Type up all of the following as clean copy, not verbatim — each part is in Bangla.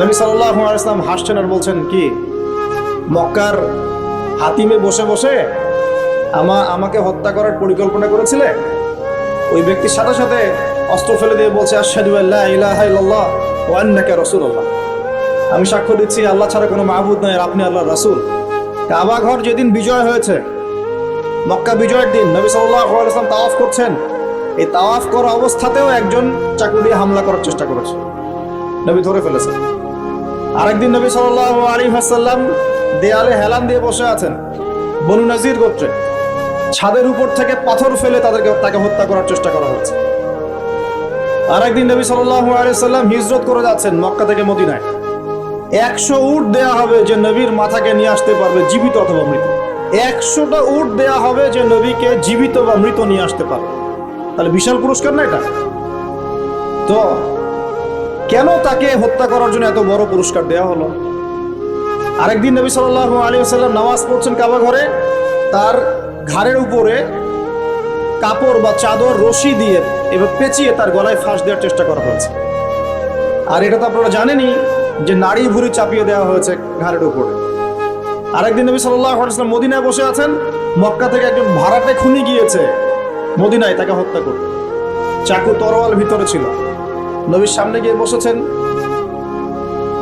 নবী সাল্লাল্লাহু আলাইহি ওয়াসাল্লাম হাসছেন আর বলছেন কি, মক্কার হাতিমে বসে বসে আমাকে হত্যা করার পরিকল্পনা করেছিলে? ওই ব্যক্তির সাথে সাথে অস্ত্র ফেলে দিয়ে বলছে, আশহাদু আল্লা ইলাহা ইল্লাল্লাহ ওয়া আন্নাকা রাসূলুল্লাহ, আমি সাক্ষ্য দিচ্ছি আল্লাহ ছাড়া কোনো মাবুদ নয় আর আপনি আল্লাহর রাসূল। কাবা ঘর যেদিন বিজয় হয়েছে, মক্কা বিজয়ের দিন, নবী সাল্লাল্লাহু আলাইহি ওয়াসাল্লাম তাওয়াফ করছেন। এই তাওয়াফ করা অবস্থাতেও একজন চাকু দিয়ে হামলা করার চেষ্টা করেছে, নবী ধরে ফেলেছেন। আরেকদিন নবী সাল্লাল্লাহু আলাইহি ওয়াসাল্লাম দেয়ালে হেলান দিয়ে বসে আছেন, বনু নাজির গোত্রে। ছাদের উপর থেকে পাথর ফেলে তাকে হত্যা করার চেষ্টা করা হয়েছে। আরেকদিন নবী সাল্লাল্লাহু আলাইহি ওয়াসাল্লাম হিজরত করে যাচ্ছেন মক্কা থেকে মদিনায়। 100 উট দেয়া হবে যে নবীর মাথাকে নিয়ে আসতে পারবে জীবিত অথবা মৃত। 100টা উট দেয়া হবে যে নবীকে জীবিত বা মৃত নিয়ে আসতে পারবে। তাহলে বিশাল পুরস্কার না এটা? তো কেন তাকে হত্যা করার জন্য এত বড় পুরস্কার দেওয়া হলো? আরেকদিন নবী সাল্লাল্লাহু আলাইহি ওয়াসাল্লাম নামাজ পড়ছেন কাবা ঘরে, তার ঘাড়ের উপরে কাপড় বা চাদর রশি দিয়ে এবার পেঁচিয়ে তার গলায় ফাঁস দেওয়ার চেষ্টা করা হয়েছে। আর এটা তো আপনারা জানেনই যে নাড়ি ভুঁড়ি চাপিয়ে দেওয়া হয়েছে ঘাড়ের উপরে। আরেকদিন নবী সাল্লাল্লাহু আলাইহি ওয়াসাল্লাম মদিনায় বসে আছেন, মক্কা থেকে একজন ভাড়াটে খুনি গিয়েছে মদিনায় তাকে হত্যা করতে। চাকু তরোয়াল ভিতরে ছিল, নবীর সামনে গিয়ে বসেছেন,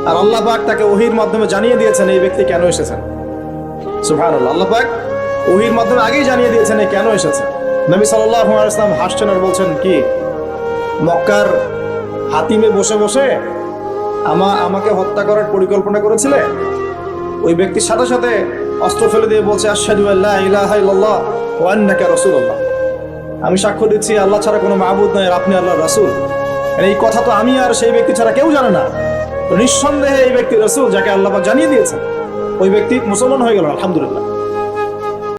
আর আল্লাহ পাক তাকে ওহীর মাধ্যমে জানিয়ে দিয়েছেন এই ব্যক্তি কেন এসেছেন। সুবহানাল্লাহ, আল্লাহ পাক ওহীর মাধ্যমে আগেই জানিয়ে দিয়েছেন এই কেন এসেছে। নবী সাল্লাল্লাহু আলাইহি ওয়াসাল্লাম হাসছেন আর বলছেন কি, মক্কার হাতিমে বসে বসে আমাকে হত্যা করার পরিকল্পনা করেছিলে? ওই ব্যক্তির সাথে সাথে অস্ত্র ফেলে দিয়ে বলছে, আশহাদু আল্লা ইলাহা ইল্লাল্লাহ ওয়া আন্নাকা রাসূলুল্লাহ, আমি সাক্ষ্য দিচ্ছি আল্লাহ ছাড়া কোনো মাবুদ নয় আর আপনি আল্লাহর রাসূল। এই কথা তো আমি আর সেই ব্যক্তি ছাড়া কেউ জানে না। তো নিঃসন্দেহে এই ব্যক্তি রাসূল যাকে আল্লাহ পাক জানিয়ে দিয়েছেন, ওই ব্যক্তি মুসলমান হয়ে গেল, আলহামদুলিল্লাহ।